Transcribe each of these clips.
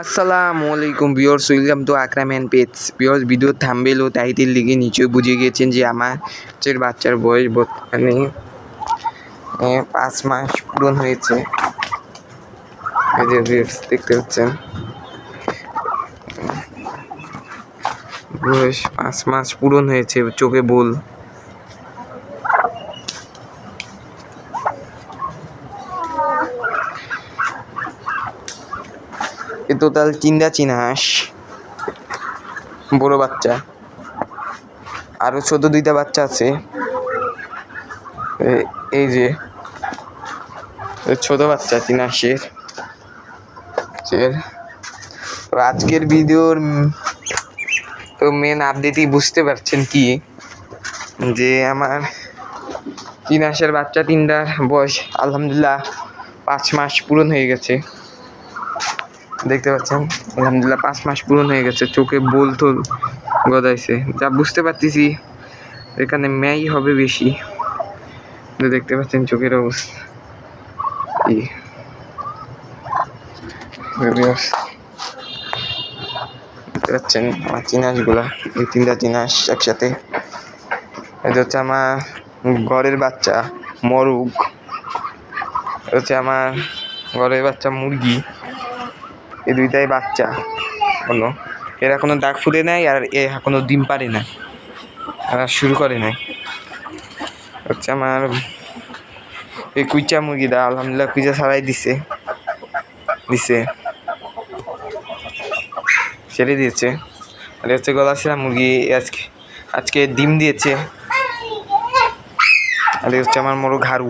আসসালামু আলাইকুম viewers, welcome to Akram and pets. Viewers, video thumbnail ও টাইটেল লিখে নিচেই বুঝে গিয়েছেন যে আমার বাচ্চার বয়স বর্তমানে 5 মাস পূরণ হয়েছে। এই যে ভিউয়ার্স দেখতে পাচ্ছেন, বয়স 5 মাস পূরণ হয়েছে, চোখে বোল। টোটাল 3টা চীনা হাঁস, বড় বাচ্চা, আরো ছোট 2টা বাচ্চা আছে। এই যে ছোট বাচ্চা চীনা হাঁসের। তো আজকের ভিডিওর তো মেন আপডেটই বুঝতে পারছেন কি, যে আমার চীনা হাঁসের বাচ্চা 3টার বয়স আলহামদুলিল্লাহ 5 মাস পূরণ হয়ে গেছে। দেখতে পাচ্ছেন আলহামদুলিল্লাহ 5 মাস পূরণ হয়ে গেছে। চোখে বোল টোল গদাইছে, যা বুঝতে পারতেছি এখানে মেয়াই হবে বেশি। দেখতে পাচ্ছেন চোখের অবস্থা। দেখতে পাচ্ছেন আমার চিনাশগুলা, এই 3টা চিনাশ একসাথে। এটা হচ্ছে আমার ঘরের বাচ্চা মরুগ, হচ্ছে আমার ঘরের বাচ্চা মুরগি। এই 2টাই বাচ্চা, এরা কোনো দাগ ফুটে নাই, আর এখনো ডিম পারে না, এরা শুরু করে নাই। হচ্ছে আমার এই কুইচা মুরগিটা আলহামদুলিল্লাহ কুইচা ছাড়াই দিছে ছেড়ে দিয়েছে। আর হচ্ছে গলাশিরা মুরগি আজকে ডিম দিয়েছে। আর হচ্ছে আমার মোরগ হারু,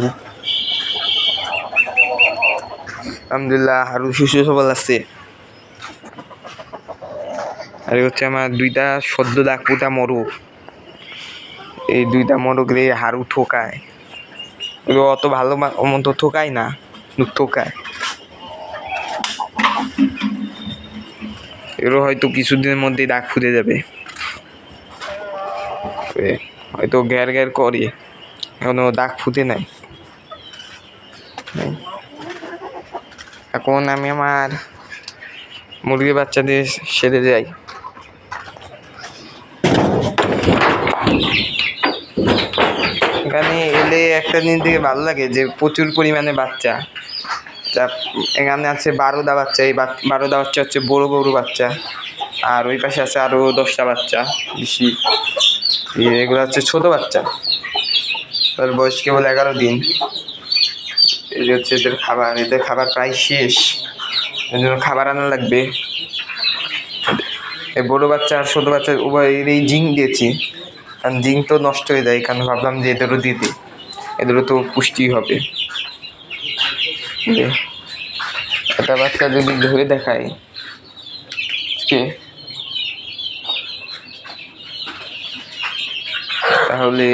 আলহামদুলিল্লাহ হারু সুস্থ সবল আছে। আর হচ্ছে আমার 2টা সদ্য দাগ ফুটা মোরগ। এই 2টা মোরগ রে হারু ঠোকায়, অত ভালো মতো ঠোকায় না, ঠোকায়। এরও হয়তো কিছুদিনের মধ্যেই দাগ ফুটে যাবে, হয়তো গ্যার গ্যার করে, এখনো দাগ ফুটে নাই। এখন আমি আমার মুরগির বাচ্চাদের সেরে যাই। এখানে এলে একটা জিনিস থেকে ভালো লাগে যে প্রচুর পরিমাণে বাচ্চা। এখানে আছে 12টা বাচ্চা। এই 12টা বাচ্চা হচ্ছে বড় বাচ্চা, আর ওই পাশে আছে আরো 10টা বাচ্চা বেশি। এগুলো হচ্ছে ছোট বাচ্চা, তার বয়স কেবল 11 দিন। এই হচ্ছে এদের খাবার প্রায় শেষ, এর জন্য খাবার আনা লাগবে। এই বড় বাচ্চা আর ছোট বাচ্চা উভয়েরই জিঙ্ক দিয়েছি, কারণ জিঙ্ক তো নষ্ট হয়ে যায়, কারণ ভাবলাম যে এদেরও দিতে, এদেরও তো পুষ্টি হবে। একটা বাচ্চা যদি ধরে দেখায় তাহলে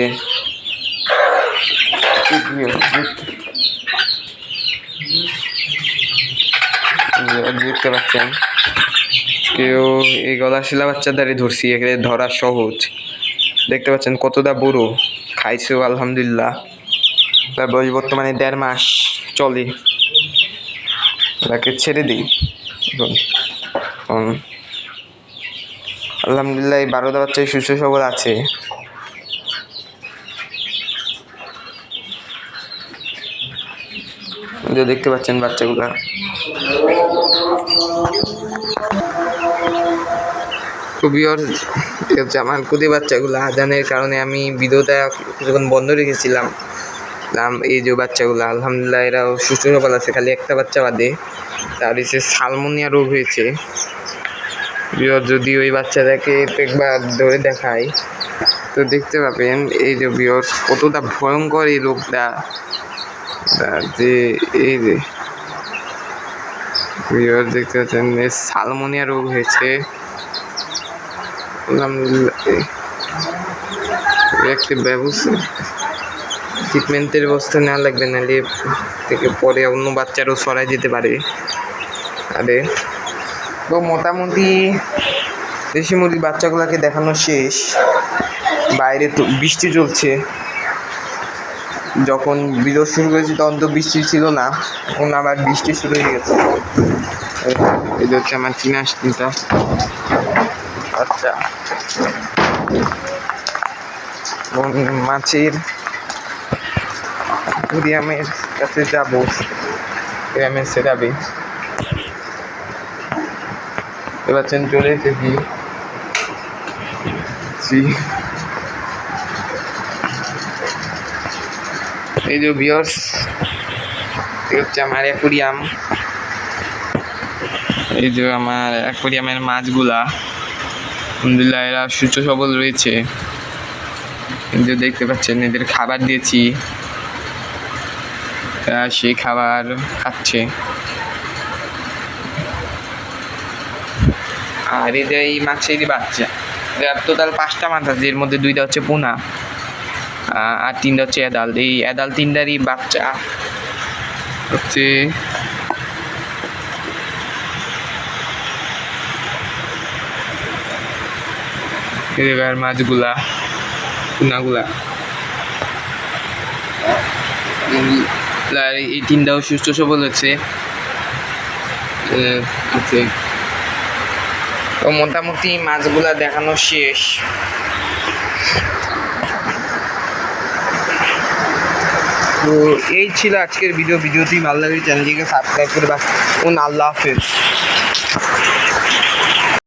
দেখতে পাচ্ছেন কেউ এই গলাশিলা বাচ্চাদারে ধরছি, এখানে ধরা সহজ। দেখতে পাচ্ছেন কতটা বড়, খাইছেও আলহামদুলিল্লাহ। তার বয়স বর্তমানে 1.5 মাস চলে। তাকে ছেড়ে দিই আলহামদুলিল্লাহ। এই 12টা বাচ্চাই সুস্থ সবল আছে। দেখতে পাচ্ছেন বাচ্চাগুলা। আমার কুদি বাচ্চাগুলো আজানের কারণে আমি ভিডিওটা যখন বন্ধ রেখেছিলাম, এই যে বাচ্চাগুলো আলহামদুলিল্লাহ এরাও সুস্থ সবল আছে, খালি একটা বাচ্চা বাদে। তার হচ্ছে সালমোনিয়া রোগ হয়েছে। যদি ওই বাচ্চাটাকে একবার ধরে দেখাই তো দেখতে পাবেন এই যে বিয়র কতটা ভয়ঙ্কর এই রোগটা। যে এই যে বিয়র দেখতে পাচ্ছেন সালমোনিয়া রোগ হয়েছে। আলহামদুলিল্লাহ একটি ব্যবস্থা ট্রিটমেন্টের ব্যবস্থা নেওয়া লাগবে, নাহলে থেকে পরে অন্য বাচ্চারও ছড়াই যেতে পারে। আরে তো মোটামুটি দেশি মুরগির বাচ্চাগুলোকে দেখানো শেষ। বাইরে তো বৃষ্টি চলছে, যখন ভিডিও শুরু করেছি তখন তো বৃষ্টি ছিল না, এখন আবার বৃষ্টি শুরু হয়ে গেছে। এই যে হচ্ছে আমার চিনাস তিনটা। আচ্ছা, মাছের অ্যাকুরিয়ামের কাছে যাবো, অ্যাকুরিয়ামের সেটাবে এবার চলে এসেছি। এই যে ভিউয়ার্স, এই হচ্ছে আমার অ্যাকুরিয়াম। এই যে আমার অ্যাকুরিয়ামের মাছগুলা, আলহামদুলিল্লাহ এরা সুস্থ সবল রয়েছে। কিন্তু দেখতে পাচ্ছেন এদের খাবার দিয়েছি, সেই খাবার খাচ্ছে। আর এই যে এই মাছেরই বাচ্চা, টোটাল 5টা মাছ আছে, এর মধ্যে 2টা হচ্ছে পোনা আর 3টা হচ্ছে এদাল। এই এদাল 3টারই বাচ্চা হচ্ছে এবার মাছগুলা, পোনাগুলা। এই 3টাও সুস্থ সবল হচ্ছে। তো মোটামুটি মাছগুলা দেখানো শেষ। তো এই ছিল আজকের ভিডিওটি ভালো লাগলে চ্যানেলটিকে সাবস্ক্রাইব করে রাখুন। আল্লাহ হাফেজ।